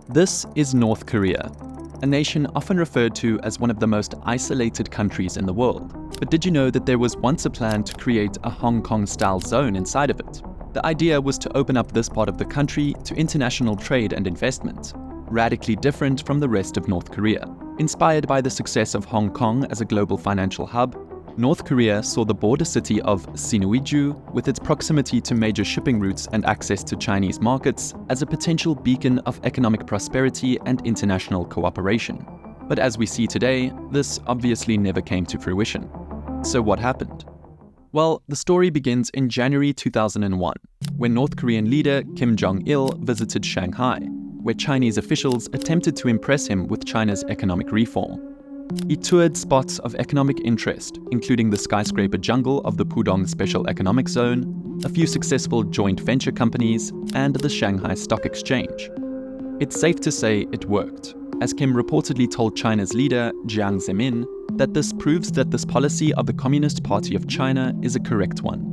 This is North Korea, a nation often referred to as one of the most isolated countries in the world. But did you know that there was once a plan to create a Hong Kong-style zone inside of it? The idea was to open up this part of the country to international trade and investment, radically different from the rest of North Korea. Inspired by the success of Hong Kong as a global financial hub, North Korea saw the border city of Sinuiju, with its proximity to major shipping routes and access to Chinese markets, as a potential beacon of economic prosperity and international cooperation. But as we see today, this obviously never came to fruition. So what happened? Well, the story begins in January 2001, when North Korean leader Kim Jong-il visited Shanghai, where Chinese officials attempted to impress him with China's economic reform. He toured spots of economic interest, including the skyscraper jungle of the Pudong Special Economic Zone, a few successful joint venture companies, and the Shanghai Stock Exchange. It's safe to say it worked, as Kim reportedly told China's leader Jiang Zemin that this proves that this policy of the Communist Party of China is a correct one.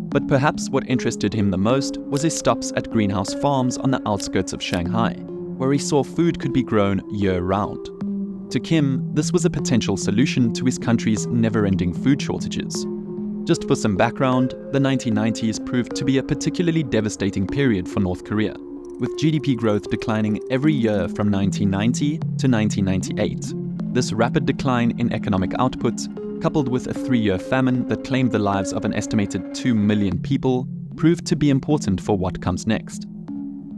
But perhaps what interested him the most was his stops at greenhouse farms on the outskirts of Shanghai, where he saw food could be grown year-round. To Kim, this was a potential solution to his country's never-ending food shortages. Just for some background, the 1990s proved to be a particularly devastating period for North Korea, with GDP growth declining every year from 1990 to 1998. This rapid decline in economic output, coupled with a 3-year famine that claimed the lives of an estimated 2 million people, proved to be important for what comes next.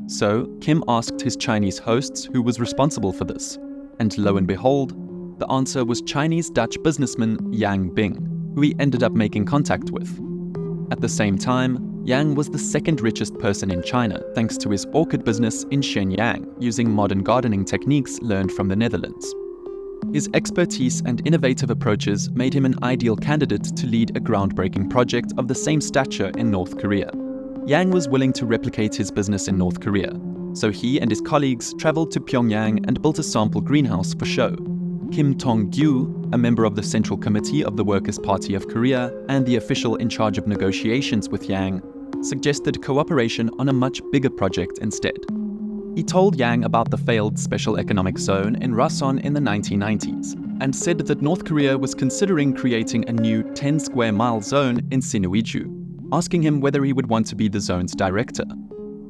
So, Kim asked his Chinese hosts who was responsible for this. And lo and behold, the answer was Chinese-Dutch businessman Yang Bing, who he ended up making contact with. At the same time, Yang was the second richest person in China thanks to his orchid business in Shenyang, using modern gardening techniques learned from the Netherlands. His expertise and innovative approaches made him an ideal candidate to lead a groundbreaking project of the same stature in North Korea. Yang was willing to replicate his business in North Korea, so he and his colleagues traveled to Pyongyang and built a sample greenhouse for show. Kim Tong-gyu, a member of the Central Committee of the Workers' Party of Korea and the official in charge of negotiations with Yang, suggested cooperation on a much bigger project instead. He told Yang about the failed Special Economic Zone in Rason in the 1990s and said that North Korea was considering creating a new 10-square-mile zone in Sinuiju, asking him whether he would want to be the zone's director.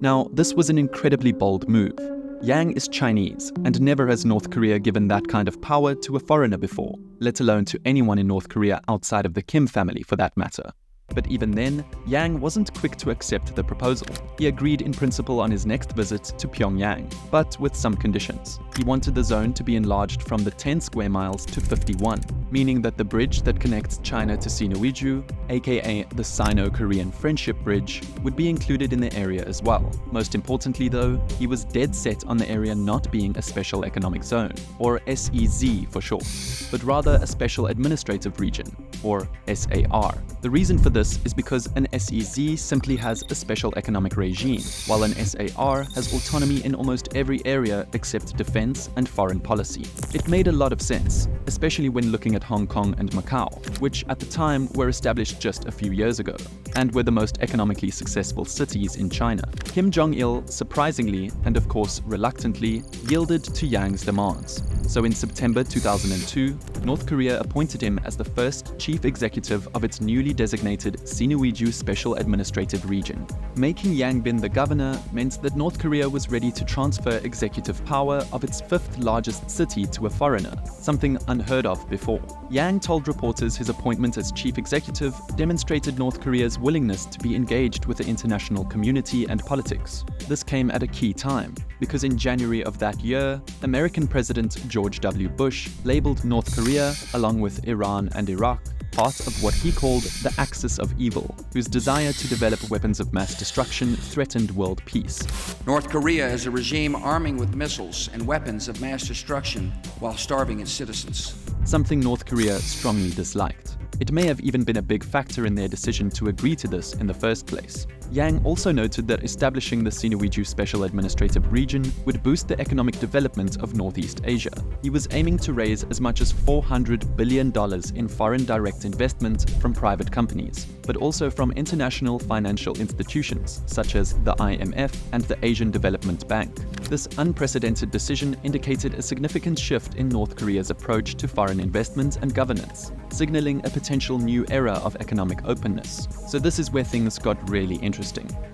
Now, this was an incredibly bold move. Yang is Chinese, and never has North Korea given that kind of power to a foreigner before, let alone to anyone in North Korea outside of the Kim family for that matter. But even then, Yang wasn't quick to accept the proposal. He agreed in principle on his next visit to Pyongyang, but with some conditions. He wanted the zone to be enlarged from the 10 square miles to 51, meaning that the bridge that connects China to Sinuiju, aka the Sino-Korean Friendship Bridge, would be included in the area as well. Most importantly though, he was dead set on the area not being a Special Economic Zone, or SEZ for short, but rather a Special Administrative Region, or SAR. The reason for this is because an SEZ simply has a special economic regime, while an SAR has autonomy in almost every area except defense and foreign policy. It made a lot of sense, especially when looking at Hong Kong and Macau, which at the time were established just a few years ago, and were the most economically successful cities in China. Kim Jong-il, surprisingly, and of course reluctantly, yielded to Yang's demands. So in September 2002, North Korea appointed him as the first chief executive of its newly designated Sinuiju Special Administrative Region. Making Yang Bin the governor meant that North Korea was ready to transfer executive power of its 5th largest city to a foreigner, something unheard of before. Yang told reporters his appointment as chief executive demonstrated North Korea's willingness to be engaged with the international community and politics. This came at a key time, because in January of that year, American President George W. Bush labeled North Korea, along with Iran and Iraq, part of what he called the axis of evil, whose desire to develop weapons of mass destruction threatened world peace. North Korea is a regime arming with missiles and weapons of mass destruction while starving its citizens. Something North Korea strongly disliked. It may have even been a big factor in their decision to agree to this in the first place. Yang also noted that establishing the Sinuiju Special Administrative Region would boost the economic development of Northeast Asia. He was aiming to raise as much as $400 billion in foreign direct investment from private companies, but also from international financial institutions such as the IMF and the Asian Development Bank. This unprecedented decision indicated a significant shift in North Korea's approach to foreign investment and governance, signaling a potential new era of economic openness. So this is where things got really interesting.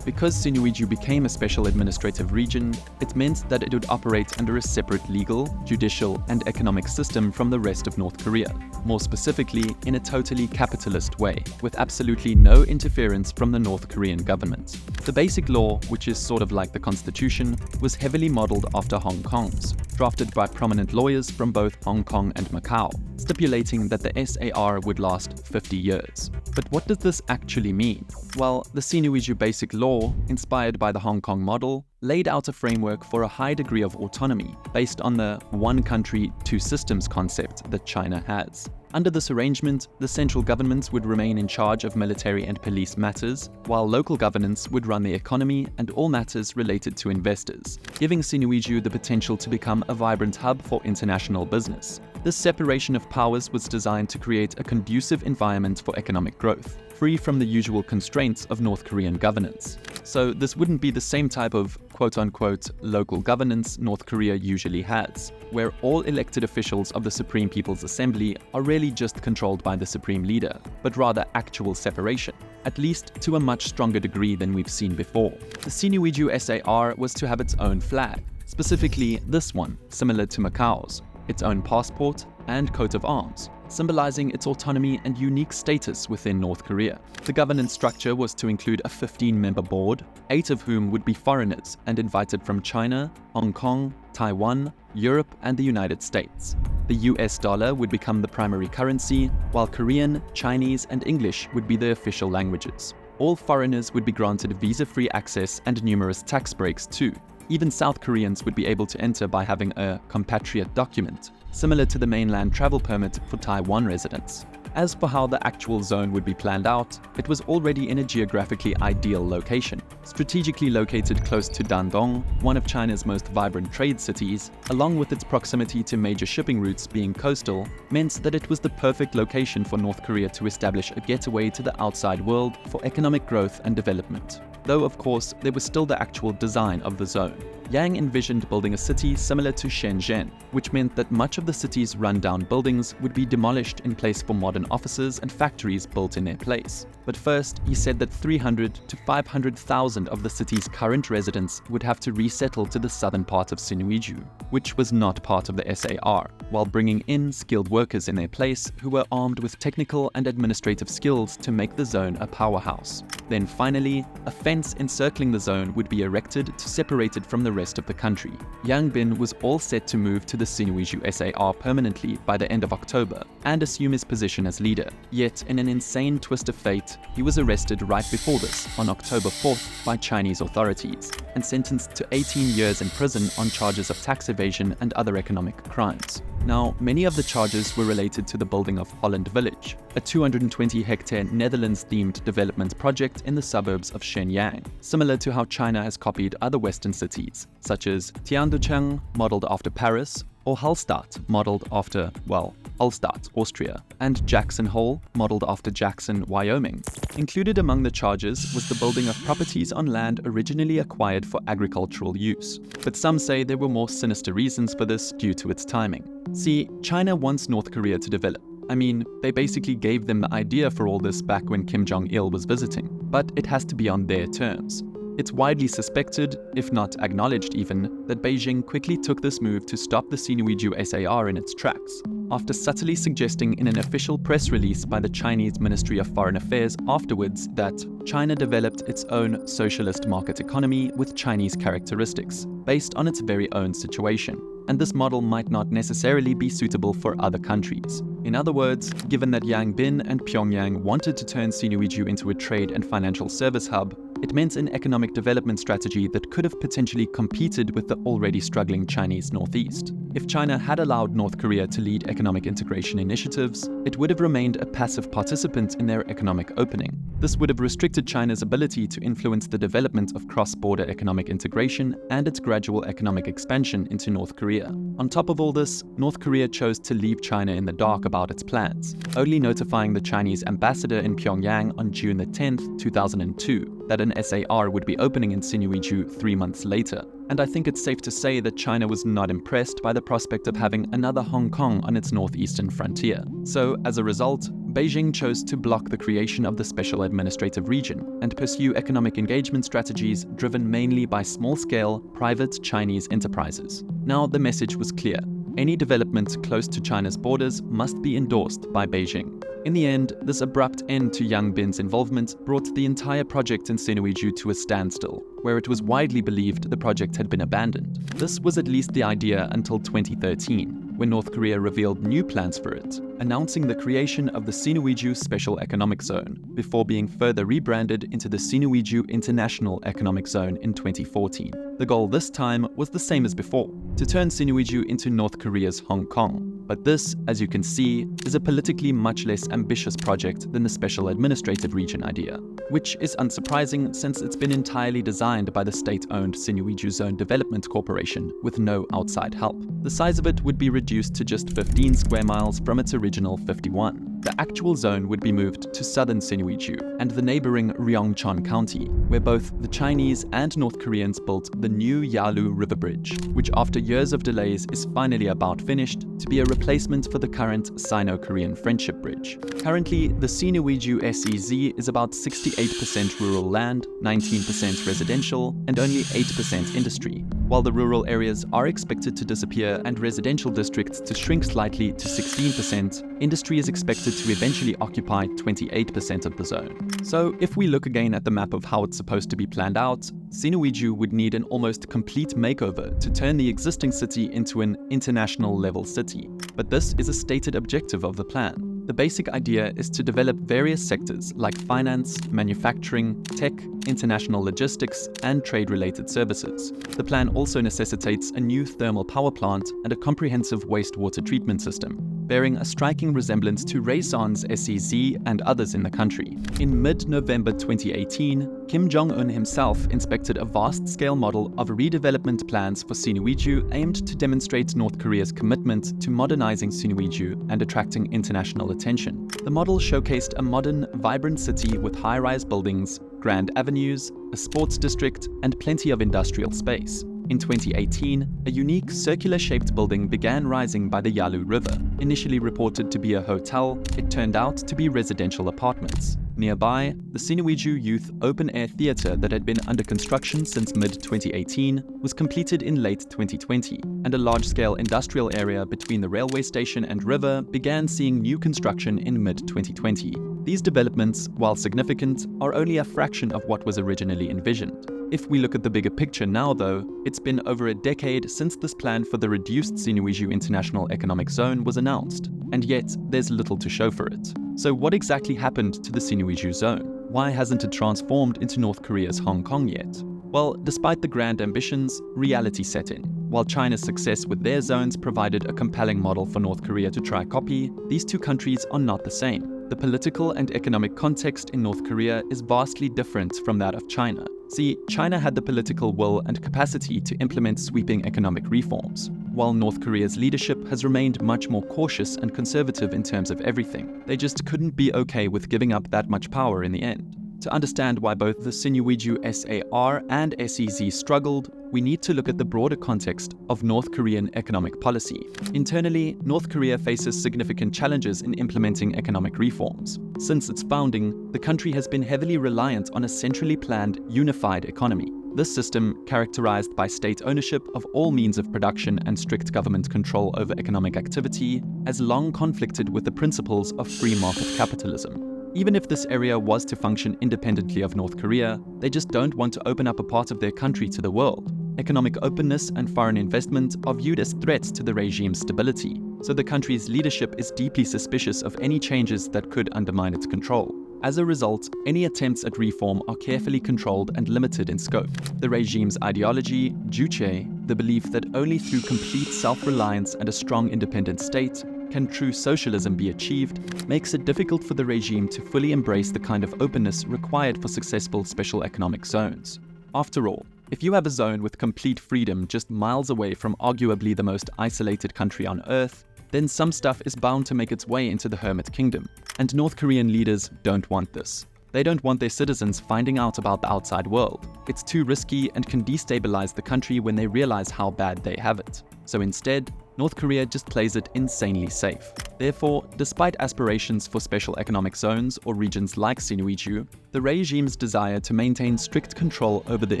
Because Sinuiju became a special administrative region, it meant that it would operate under a separate legal, judicial, and economic system from the rest of North Korea, more specifically in a totally capitalist way, with absolutely no interference from the North Korean government. The basic law, which is sort of like the constitution, was heavily modeled after Hong Kong's, drafted by prominent lawyers from both Hong Kong and Macau, stipulating that the SAR would last 50 years. But what does this actually mean? Well, the Sinuiju Basic Law, inspired by the Hong Kong model, laid out a framework for a high degree of autonomy based on the one country, two systems concept that China has. Under this arrangement, the central government would remain in charge of military and police matters, while local governance would run the economy and all matters related to investors, giving Sinuiju the potential to become a vibrant hub for international business. This separation of powers was designed to create a conducive environment for economic growth, free from the usual constraints of North Korean governance. So this wouldn't be the same type of quote-unquote local governance North Korea usually has, where all elected officials of the Supreme People's Assembly are really just controlled by the Supreme Leader, but rather actual separation, at least to a much stronger degree than we've seen before. The Sinuiju SAR was to have its own flag, specifically this one, similar to Macau's, its own passport and coat of arms, symbolizing its autonomy and unique status within North Korea. The governance structure was to include a 15-member board, 8 of whom would be foreigners and invited from China, Hong Kong, Taiwan, Europe, and the United States. The US dollar would become the primary currency, while Korean, Chinese, and English would be the official languages. All foreigners would be granted visa-free access and numerous tax breaks too. Even South Koreans would be able to enter by having a compatriot document, similar to the mainland travel permit for Taiwan residents. As for how the actual zone would be planned out, it was already in a geographically ideal location. Strategically located close to Dandong, one of China's most vibrant trade cities, along with its proximity to major shipping routes being coastal, meant that it was the perfect location for North Korea to establish a getaway to the outside world for economic growth and development. Though, of course, there was still the actual design of the zone. Yang envisioned building a city similar to Shenzhen, which meant that much of the city's run-down buildings would be demolished in place for modern offices and factories built in their place. But first, he said that 300 to 500,000 of the city's current residents would have to resettle to the southern part of Sinuiju, which was not part of the SAR, while bringing in skilled workers in their place who were armed with technical and administrative skills to make the zone a powerhouse. Then finally, a fence encircling the zone would be erected to separate it from the rest of the country. Yang Bin was all set to move to the Sinuiju SAR permanently by the end of October and assume his position as leader. Yet, in an insane twist of fate, he was arrested right before this, on October 4th, by Chinese authorities, and sentenced to 18 years in prison on charges of tax evasion and other economic crimes. Now, many of the charges were related to the building of Holland Village, a 220-hectare Netherlands-themed development project in the suburbs of Shenyang, similar to how China has copied other Western cities, such as Tianducheng, modeled after Paris, or Hallstatt, modeled after, well, Hallstatt, Austria, and Jackson Hole, modeled after Jackson, Wyoming. Included among the charges was the building of properties on land originally acquired for agricultural use. But some say there were more sinister reasons for this due to its timing. See, China wants North Korea to develop. I mean, they basically gave them the idea for all this back when Kim Jong-il was visiting. But it has to be on their terms. It's widely suspected, if not acknowledged even, that Beijing quickly took this move to stop the Sinuiju SAR in its tracks, after subtly suggesting in an official press release by the Chinese Ministry of Foreign Affairs afterwards that China developed its own socialist market economy with Chinese characteristics, based on its very own situation, and this model might not necessarily be suitable for other countries. In other words, given that Yang Bin and Pyongyang wanted to turn Sinuiju into a trade and financial service hub, it meant an economic development strategy that could have potentially competed with the already struggling Chinese Northeast. If China had allowed North Korea to lead economic integration initiatives, it would have remained a passive participant in their economic opening. This would have restricted China's ability to influence the development of cross-border economic integration and its gradual economic expansion into North Korea. On top of all this, North Korea chose to leave China in the dark about its plans, only notifying the Chinese ambassador in Pyongyang on June 10, 2002, that an SAR would be opening in Sinuiju 3 months later. And I think it's safe to say that China was not impressed by the prospect of having another Hong Kong on its northeastern frontier. So, as a result, Beijing chose to block the creation of the Special Administrative Region and pursue economic engagement strategies driven mainly by small-scale, private Chinese enterprises. Now, the message was clear. Any development close to China's borders must be endorsed by Beijing. In the end, this abrupt end to Yang Bin's involvement brought the entire project in Sinuiju to a standstill, where it was widely believed the project had been abandoned. This was at least the idea until 2013, when North Korea revealed new plans for it, announcing the creation of the Sinuiju Special Economic Zone, before being further rebranded into the Sinuiju International Economic Zone in 2014. The goal this time was the same as before, to turn Sinuiju into North Korea's Hong Kong. But this, as you can see, is a politically much less ambitious project than the Special Administrative Region idea, which is unsurprising since it's been entirely designed by the state-owned Sinuiju Zone Development Corporation with no outside help. The size of it would be reduced to just 15 square miles from its original 51. The actual zone would be moved to southern Sinuiju and the neighboring Ryongchon County, where both the Chinese and North Koreans built the new Yalu River Bridge, which after years of delays is finally about finished to be a replacement for the current Sino-Korean Friendship Bridge. Currently, the Sinuiju SEZ is about 68% rural land, 19% residential, and only 8% industry. While the rural areas are expected to disappear and residential districts to shrink slightly to 16%, industry is expected to eventually occupy 28% of the zone. So if we look again at the map of how it's supposed to be planned out, Sinuiju would need an almost complete makeover to turn the existing city into an international-level city. But this is a stated objective of the plan. The basic idea is to develop various sectors like finance, manufacturing, tech, international logistics, and trade-related services. The plan also necessitates a new thermal power plant and a comprehensive wastewater treatment system, bearing a striking resemblance to Raeson's SEZ and others in the country. In mid-November 2018, Kim Jong-un himself inspected a vast-scale model of redevelopment plans for Sinuiju aimed to demonstrate North Korea's commitment to modernizing Sinuiju and attracting international attention. The model showcased a modern, vibrant city with high-rise buildings, grand avenues, a sports district, and plenty of industrial space. In 2018, a unique circular-shaped building began rising by the Yalu River. Initially reported to be a hotel, it turned out to be residential apartments. Nearby, the Sinuiju Youth Open-Air Theatre that had been under construction since mid-2018 was completed in late 2020, and a large-scale industrial area between the railway station and river began seeing new construction in mid-2020. These developments, while significant, are only a fraction of what was originally envisioned. If we look at the bigger picture now though, it's been over a decade since this plan for the reduced Sinuiju International Economic Zone was announced, and yet there's little to show for it. So what exactly happened to the Sinuiju Zone? Why hasn't it transformed into North Korea's Hong Kong yet? Well, despite the grand ambitions, reality set in. While China's success with their zones provided a compelling model for North Korea to try copy, these two countries are not the same. The political and economic context in North Korea is vastly different from that of China. See, China had the political will and capacity to implement sweeping economic reforms, while North Korea's leadership has remained much more cautious and conservative in terms of everything. They just couldn't be okay with giving up that much power in the end. To understand why both the Sinuiju SAR and SEZ struggled, we need to look at the broader context of North Korean economic policy. Internally, North Korea faces significant challenges in implementing economic reforms. Since its founding, the country has been heavily reliant on a centrally planned, unified economy. This system, characterized by state ownership of all means of production and strict government control over economic activity, has long conflicted with the principles of free market capitalism. Even if this area was to function independently of North Korea, they just don't want to open up a part of their country to the world. Economic openness and foreign investment are viewed as threats to the regime's stability, so the country's leadership is deeply suspicious of any changes that could undermine its control. As a result, any attempts at reform are carefully controlled and limited in scope. The regime's ideology, Juche, the belief that only through complete self-reliance and a strong independent state can true socialism be achieved, makes it difficult for the regime to fully embrace the kind of openness required for successful special economic zones. After all, if you have a zone with complete freedom just miles away from arguably the most isolated country on Earth, then some stuff is bound to make its way into the Hermit Kingdom. And North Korean leaders don't want this. They don't want their citizens finding out about the outside world. It's too risky and can destabilize the country when they realize how bad they have it. So instead, North Korea just plays it insanely safe. Therefore, despite aspirations for special economic zones or regions like Sinuiju, the regime's desire to maintain strict control over the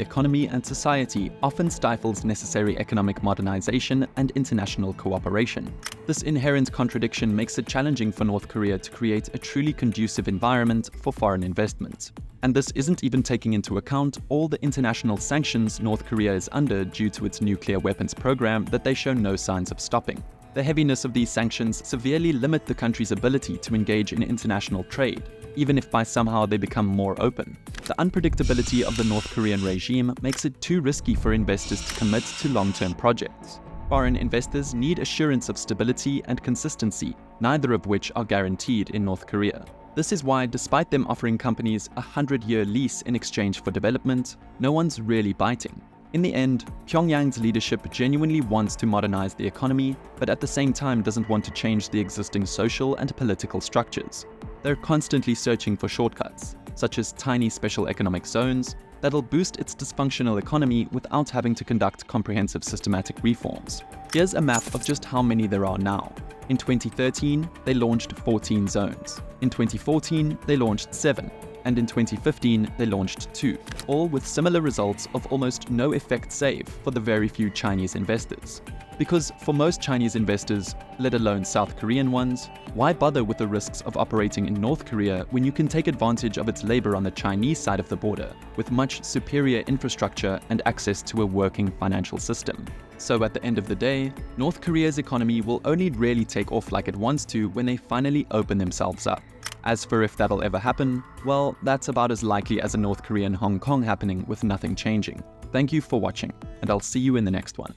economy and society often stifles necessary economic modernization and international cooperation. This inherent contradiction makes it challenging for North Korea to create a truly conducive environment for foreign investment. And this isn't even taking into account all the international sanctions North Korea is under due to its nuclear weapons program that they show no signs of stopping. The heaviness of these sanctions severely limit the country's ability to engage in international trade, even if by somehow they become more open. The unpredictability of the North Korean regime makes it too risky for investors to commit to long-term projects. Foreign investors need assurance of stability and consistency, neither of which are guaranteed in North Korea. This is why, despite them offering companies a 100-year lease in exchange for development, no one's really biting. In the end, Pyongyang's leadership genuinely wants to modernize the economy, but at the same time doesn't want to change the existing social and political structures. They're constantly searching for shortcuts, such as tiny special economic zones, that'll boost its dysfunctional economy without having to conduct comprehensive systematic reforms. Here's a map of just how many there are now. In 2013, they launched 14 zones. In 2014, they launched 7. And in 2015, they launched 2, all with similar results of almost no effect save for the very few Chinese investors. Because for most Chinese investors, let alone South Korean ones, why bother with the risks of operating in North Korea when you can take advantage of its labor on the Chinese side of the border, with much superior infrastructure and access to a working financial system? So at the end of the day, North Korea's economy will only really take off like it wants to when they finally open themselves up. As for if that'll ever happen, well, that's about as likely as a North Korean Hong Kong happening with nothing changing. Thank you for watching, and I'll see you in the next one.